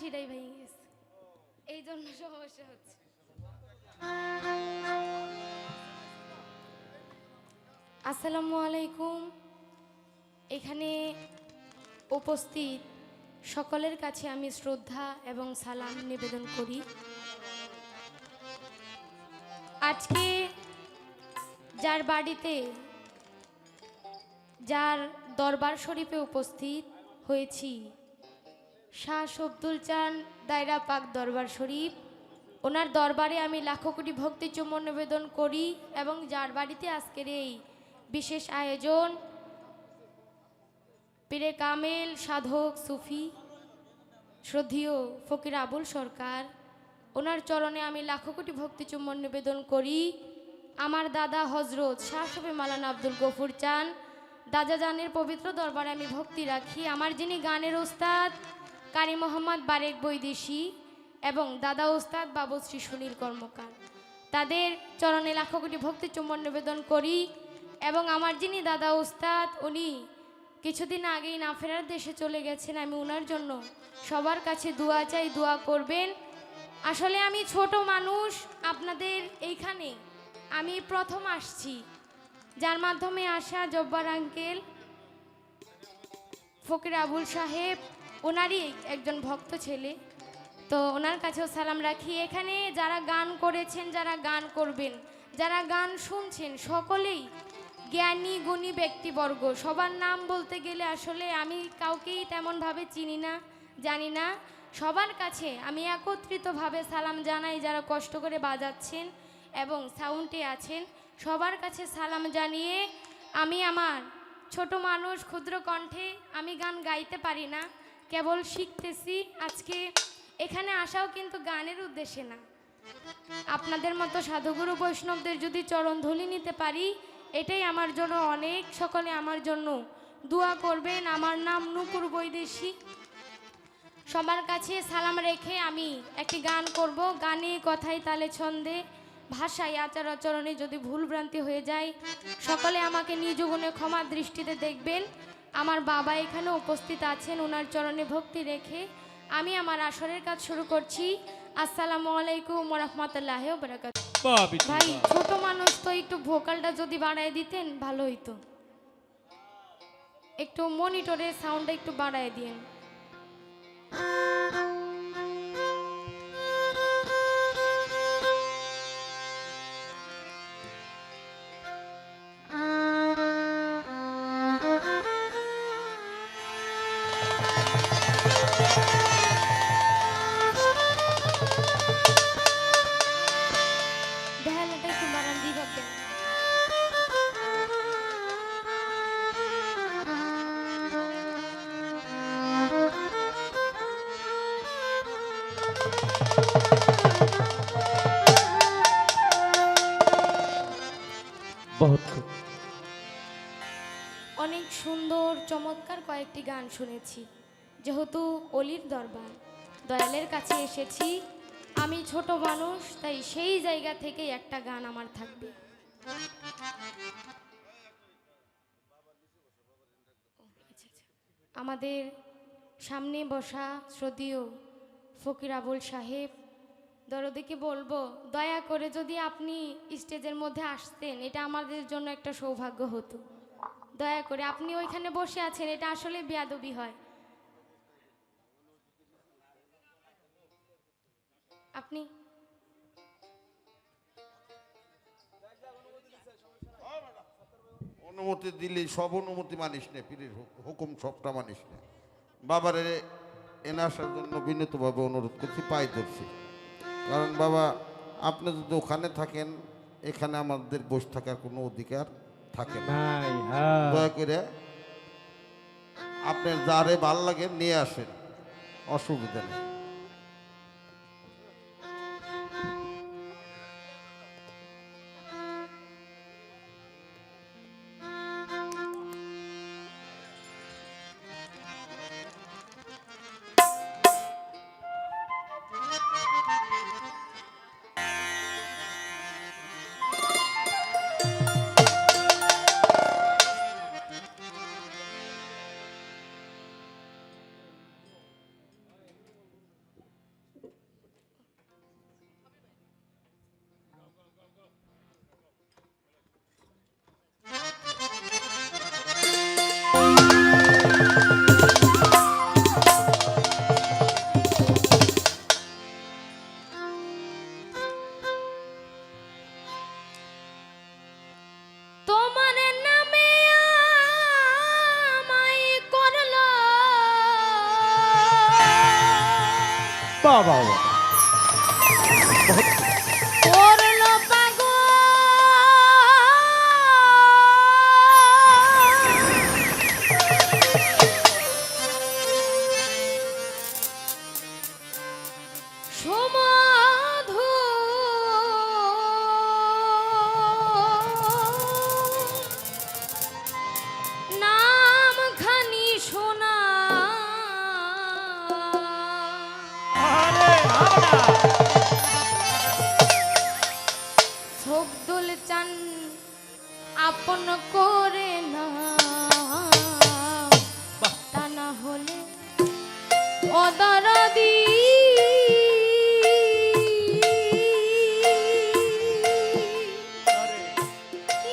কাঠিটাই ভেঙে গেছে, এই জন্য সমস্যা হচ্ছে। আসসালামু আলাইকুম। এখানে উপস্থিত সকলের কাছে আমি শ্রদ্ধা এবং সালাম নিবেদন করি। আজকে যার বাড়িতে, যার দরবার শরীফে উপস্থিত হয়েছি, শাহ শব্দুল চাঁদ দায়রা পাক দরবার শরীফ, ওনার দরবারে আমি লাখো কোটি ভক্তি চুম্বন নিবেদন করি। এবং যার বাড়িতে আজকের এই বিশেষ আয়োজন, পীরে কামেল সাধক সুফি শ্রদ্ধেয় ফকির আবুল সরকার, ওনার চরণে আমি লাখো কোটি ভক্তি চুম্বন নিবেদন করি। আমার দাদা হজরত শাহ শফি মাওলানা আব্দুল গফুর চান দাদা জানের পবিত্র দরবারে আমি ভক্তি রাখি। আমার যিনি গানের ওস্তাদ কারি মোহাম্মদ বারেক বৈদেশি এবং দাদা ওস্তাদ বাবুশ্রী সুনীল কর্মকার, তাদের চরণে লাখো কোটি ভক্তি চুম্বন নিবেদন করি। এবং আমার যিনি দাদা ওস্তাদ, উনি কিছুদিন আগেই না ফেরার দেশে চলে গেছেন। আমি ওনার জন্য সবার কাছে দোয়া চাই, দোয়া করবেন। আসলে আমি ছোট মানুষ, আপনাদের এইখানে আমি প্রথম আসছি, যার মাধ্যমে আসা জব্বার আঙ্কেল ফকির আবুল সাহেব, ওনারই একজন ভক্ত ছেলে, তো ওনার কাছেও সালাম রাখি। এখানে যারা গান করেছেন, যারা গান করবেন, যারা গান শুনছেন, সকলেই জ্ঞানী গুণী ব্যক্তিবর্গ। সবার নাম বলতে গেলে আসলে আমি কাউকেই তেমনভাবে চিনি না, জানি না। সবার কাছে আমি একত্রিতভাবে সালাম জানাই, যারা কষ্ট করে বাজাচ্ছেন এবং সাউন্ডে আছেন, সবার কাছে সালাম জানিয়ে আমি আমার ছোট মানুষ, ক্ষুদ্র কণ্ঠে আমি গান গাইতে পারি না, কেবল শিখতেছি। আজকে এখানে আসাও কিন্তু গানের উদ্দেশ্যে না, আপনাদের মতো সাধুগুরু বৈষ্ণবদের যদি চরণ ধুলি নিতে পারি, এটাই আমার জন্য অনেক। সকলে আমার জন্য দোয়া করবেন। আমার নাম নূপুর বৈদেশি। সবার কাছে সালাম রেখে আমি একটি গান করব। গানে, কথায়, তালে, ছন্দে, ভাষায়, আচার আচরণে যদি ভুলভ্রান্তি হয়ে যায়, সকলে আমাকে নিজ গুণে ক্ষমা দৃষ্টিতে দেখবেন। আমার বাবা এখানে উপস্থিত আছেন, ওনার চরণে ভক্তি রেখে আমি আমার আসরের কাজ শুরু করছি। আসসালামু আলাইকুম ওয়া রাহমাতুল্লাহি ওয়া বারাকাতুহু। ভাই ছোট মানুষ তো, একটু ভোকালটা যদি বাড়ায় দিতেন ভালো হইতো, একটু মনিটরে সাউন্ডটা একটু বাড়ায় দিন। বেহালাটা একটু বাড়ান, বিভাগ দেন। অনেক সুন্দর চমৎকার কয়েকটি গান শুনেছি। যেহেতু অলির দরবার, দয়ালের কাছে এসেছি, আমি ছোট মানুষ, তাই সেই জায়গা থেকে একটা গান আমার থাকবে। আমাদের সামনে বসা শ্রদ্ধেয় ফকির আবুল সাহেব, দরদিকে বলবো দয়া করে যদি আপনি স্টেজের মধ্যে আসতেন, এটা আমাদের জন্য একটা সৌভাগ্য হতো। দয়া করে, আপনি ওইখানে বসে আছেন, এটা আসলে বেয়াদবি হয়। আপনি অনুমতি দিলে সব অনুমতি মানিস না, পীরের হুকুম সবটা মানিস না। বাবারে এনে আসার জন্য বিনীতভাবে অনুরোধ করছি, পাই ধরছি। কারণ বাবা, আপনি যদি ওখানে থাকেন, এখানে আমাদের বসে থাকার কোনো অধিকার থাকে না। দয়া করে আপনার যারে ভাল লাগে নিয়ে আসেন, অসুবিধা নেই। বাহ বাহ বাহ। করলো পাগল সমাধু নাম খানি শোনা আরে আমরা শব্দুল চান আপন করে না বাহ। তা না হলে অদরদি আরে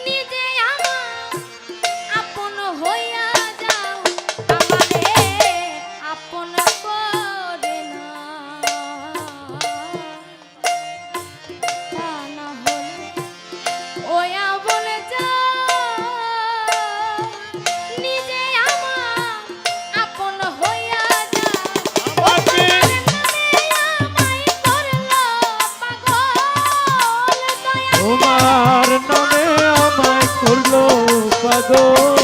নিজে আমার আপন হইয়া যাও আমারে আপন করে না তা না হলে ওয়া বলে যাও নিজে আমার আপন হইয়া যাও আমাকে আমায় করলো পাগল দয়া তোমার নামে আমায় করলো পাগল